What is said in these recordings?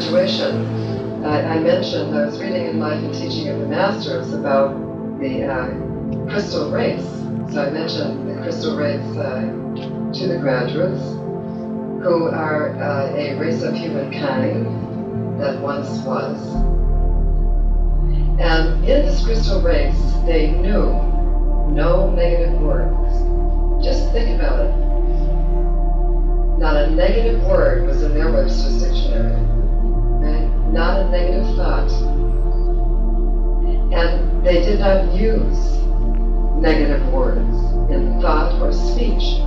graduation, I mentioned, I was reading in Life and Teaching of the Masters about the crystal race. So I mentioned the crystal race to the graduates, who are a race of humankind that once was. And in this crystal race, they knew no negative words. Just think about it. Not a negative word was in their Webster's dictionary. Right? Not a negative thought. And they did not use negative words in thought or speech.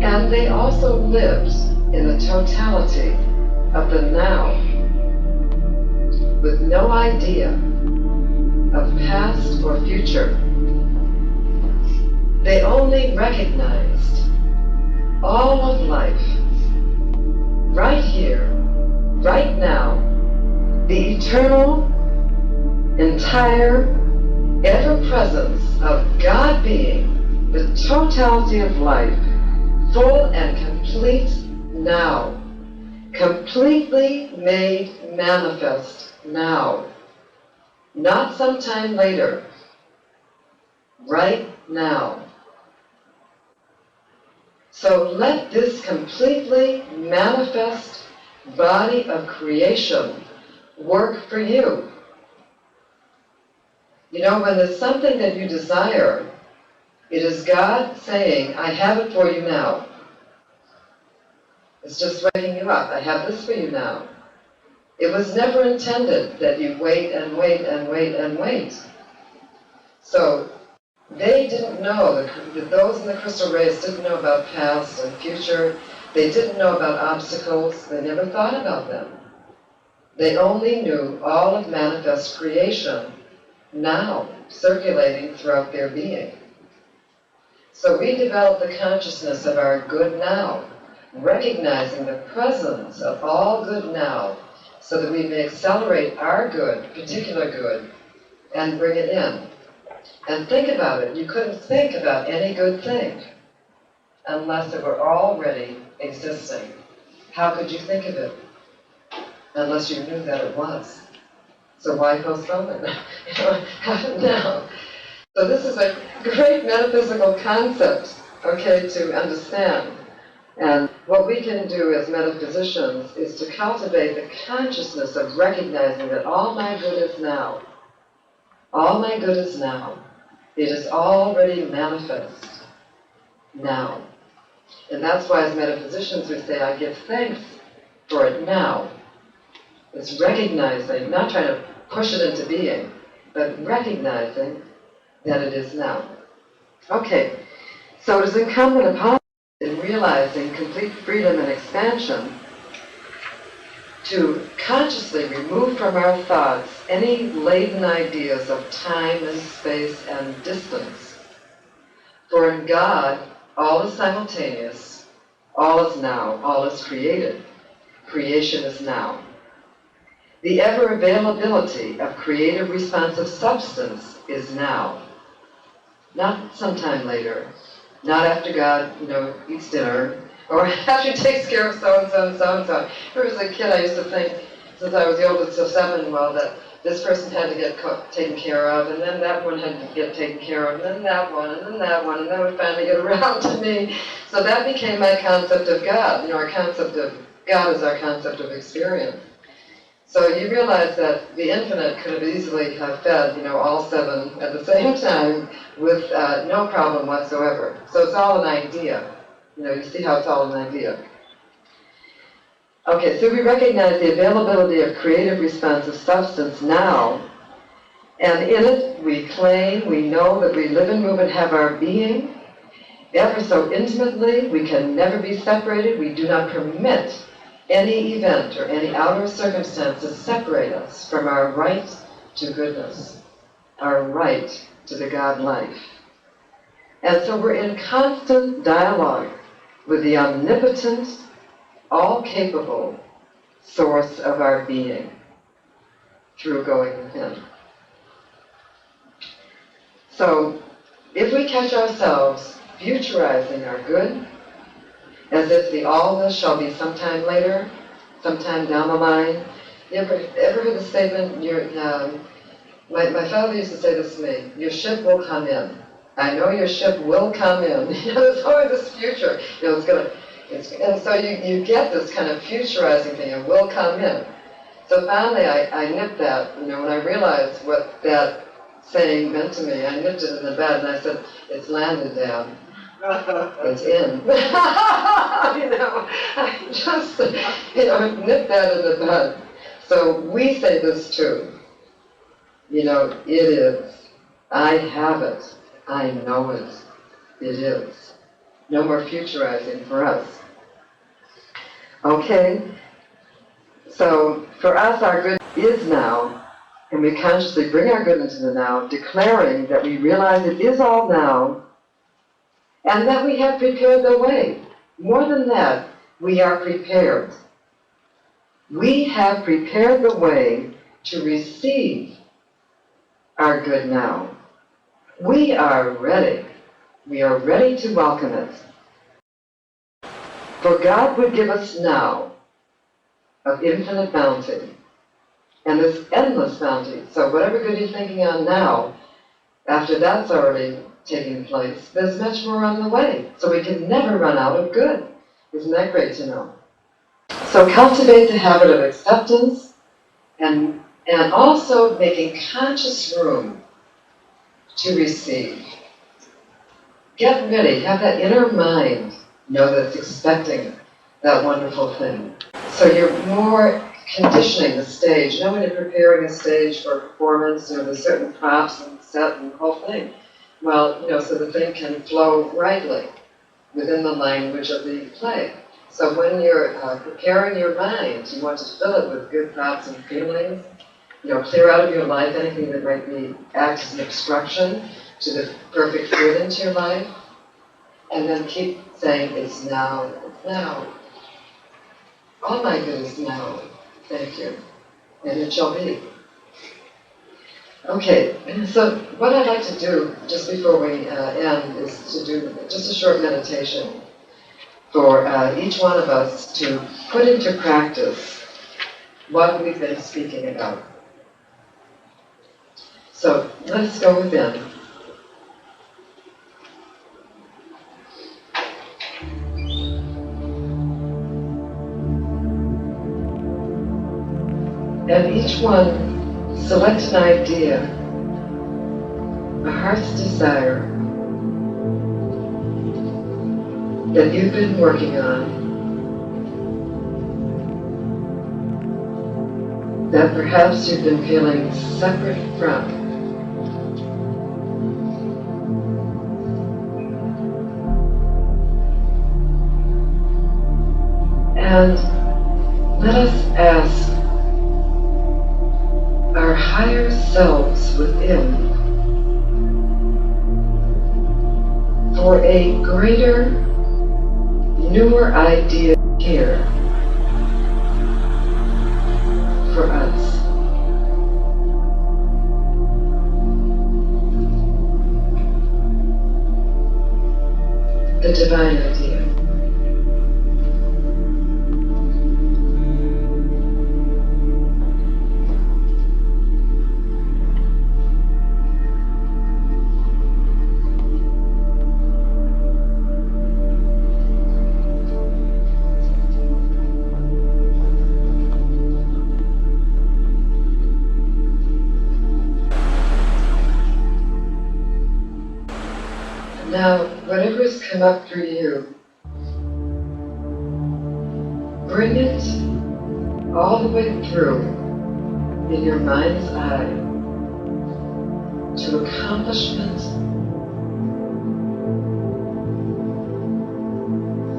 And they also lived in the totality of the now, with no idea of past or future. They only recognized all of life right here, right now, the eternal, entire, ever-presence of God being, the totality of life, full and complete now, completely made manifest now, not sometime later, right now. So let this completely manifest body of creation work for you. You know, when there's something that you desire, it is God saying, I have it for you now. It's just waking you up. I have this for you now. It was never intended that you wait and wait and wait and wait. So they didn't know, those in the crystal race didn't know about past and future. They didn't know about obstacles. They never thought about them. They only knew all of manifest creation now, circulating throughout their being. So we develop the consciousness of our good now, recognizing the presence of all good now, so that we may accelerate our good, particular good, and bring it in. And think about it. You couldn't think about any good thing unless it were already existing. How could you think of it unless you knew that it was? So why postpone it? Have it now. So this is a great metaphysical concept, okay, to understand. And what we can do as metaphysicians is to cultivate the consciousness of recognizing that all my good is now. All my good is now. It is already manifest now. And that's why as metaphysicians we say, I give thanks for it now. It's recognizing, not trying to push it into being, but recognizing that it is now. Okay, so it is incumbent upon us in realizing complete freedom and expansion to consciously remove from our thoughts any laden ideas of time and space and distance. For in God, all is simultaneous, all is now, all is created. Creation is now. The ever-availability of creative responsive substance is now. Not sometime later, not after God, eats dinner, or after he takes care of so-and-so and so-and-so. There was a kid I used to think, since I was the oldest of 7, well, that this person had to get taken care of, and then that one had to get taken care of, and then that one, and then that one, and then would finally get around to me. So that became my concept of God. Our concept of God is our concept of experience. So you realize that the infinite could have easily have fed, all 7 at the same time with no problem whatsoever. So it's all an idea. You see how it's all an idea. Okay, so we recognize the availability of creative responsive substance now, and in it we claim, we know that we live and move and have our being ever so intimately. We can never be separated. We do not permit any event or any outer circumstance to separate us from our right to goodness, our right to the God life. And so we're in constant dialogue with the omnipotent, all-capable source of our being through going within. So if we catch ourselves futurizing our good, as if the all this shall be sometime later, sometime down the line. You ever heard the statement, my father used to say this to me, your ship will come in. I know your ship will come in. There's always this future. And so you get this kind of futurizing thing, it will come in. So finally I nipped that, when I realized what that saying meant to me, I nipped it in the bed and I said, it's landed, Dad. It's in. I just, nipped that in the bud. So we say this too. It is. I have it. I know it. It is. No more futurizing for us. Okay? So for us, our good is now, and we consciously bring our good into the now, declaring that we realize it is all now, and that we have prepared the way. More than that, we are prepared. We have prepared the way to receive our good now. We are ready. We are ready to welcome it. For God would give us now of infinite bounty, and this endless bounty. So whatever good you're thinking on now, after that's already taking place, there's much more on the way. So we can never run out of good. Isn't that great to know? So cultivate the habit of acceptance and also making conscious room to receive. Get ready, have that inner mind, that it's expecting that wonderful thing. So you're more conditioning the stage. When you're preparing a stage for a performance, there's certain props and set and the whole thing. Well, so the thing can flow rightly within the language of the play. So when you're preparing your mind, you want to fill it with good thoughts and feelings. Clear out of your life anything that might act as an obstruction to the perfect good into your life. And then keep saying, it's now, it's now. All my good is now. Thank you. And it shall be. Okay, so what I'd like to do, just before we end, is to do just a short meditation for each one of us to put into practice what we've been speaking about. So let's go within. And each one select an idea, a heart's desire that you've been working on, that perhaps you've been feeling separate from. And let us ask our higher selves within for a greater, newer idea here for us. The divine idea. Now, whatever's come up for you, bring it all the way through in your mind's eye to accomplishment,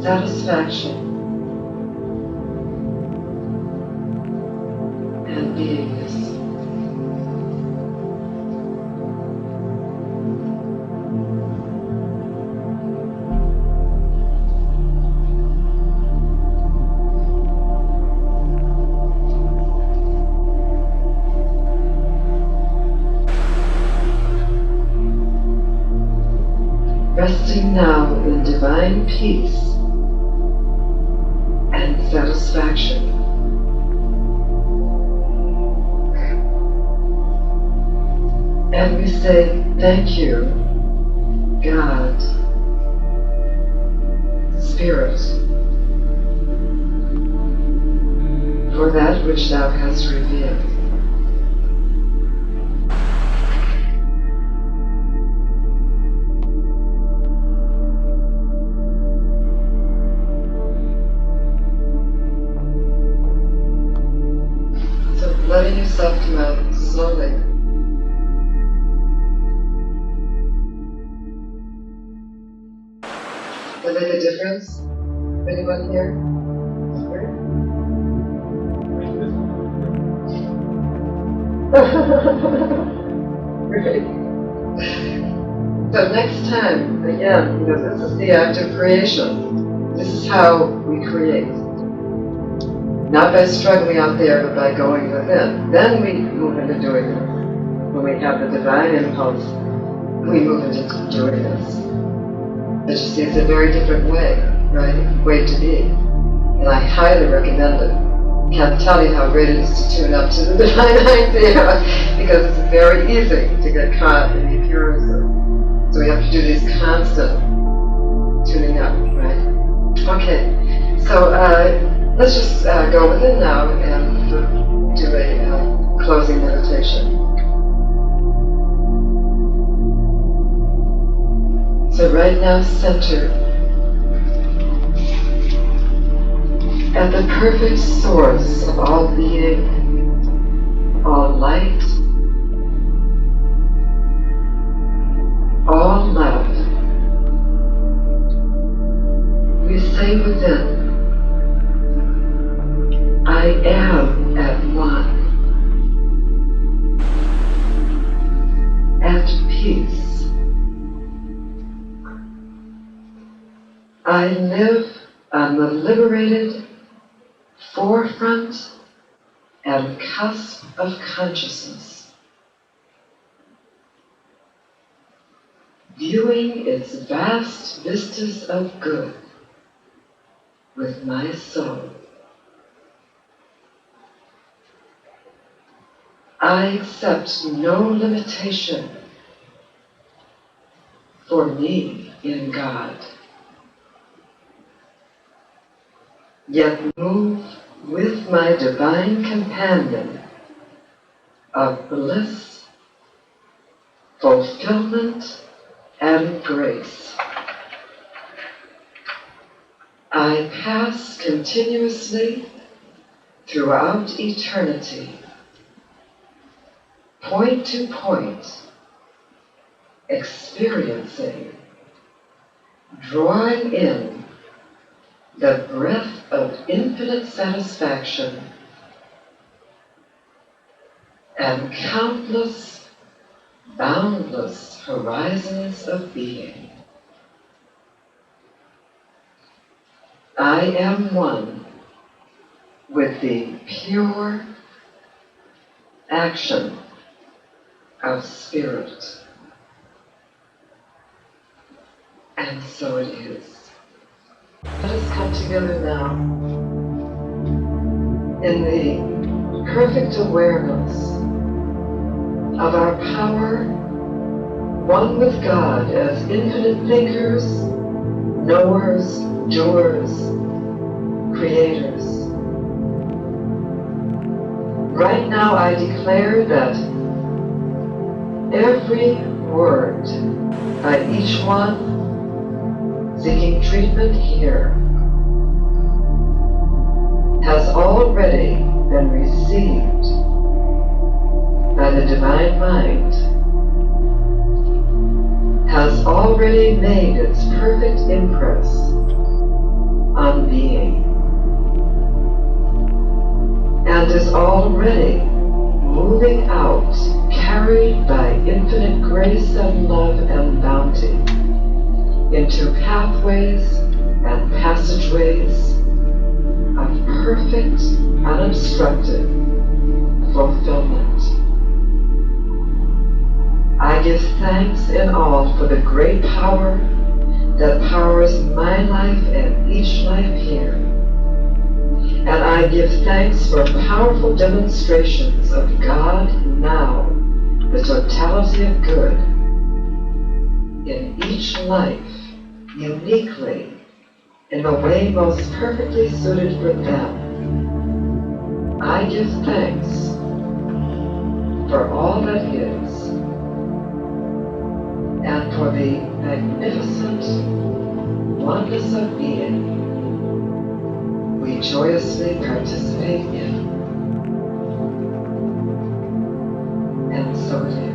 satisfaction, and beingness. Resting now in divine peace satisfaction. And we say, thank you, God, Spirit, for that which thou hast revealed. So letting yourself come out slowly. Does it make a difference? Anyone here? Great. So next time, again, this is the act of creation. This is how we create. Not by struggling out there, but by going within. Then we move into doing this. When we have the divine impulse, we move into doing this. But you see, it's a very different way, right? Way to be. And I highly recommend it. Can't tell you how great it is to tune up to the divine idea, because it's very easy to get caught in the appearances. So we have to do these constant tuning up, right? Okay, so let's just go within now and do a closing meditation. So right now, centered at the perfect source of all being, all light, all love, we say within, I am at one, at peace. I live on the liberated forefront and cusp of consciousness, viewing its vast vistas of good with my soul. I accept no limitation for me in God, yet move with my divine companion of bliss, fulfillment, and grace. I pass continuously throughout eternity, point to point, experiencing, drawing in the breath of infinite satisfaction and countless, boundless horizons of being. I am one with the pure action of spirit. And so it is. Let us come together now in the perfect awareness of our power, one with God as infinite thinkers, knowers, doers, creators. Right now I declare that every word by each one seeking treatment here has already been received by the divine mind, has already made its perfect impress on being, and is already moving out, carried by infinite grace and love and bounty, into pathways and passageways of perfect, unobstructed fulfillment. I give thanks in all for the great power that powers my life and each life here, And I give thanks for powerful demonstrations of God now, the totality of good, in each life, uniquely, in the way most perfectly suited for them. I give thanks for all that is, and for the magnificent oneness of being we joyously participate in. And so it is.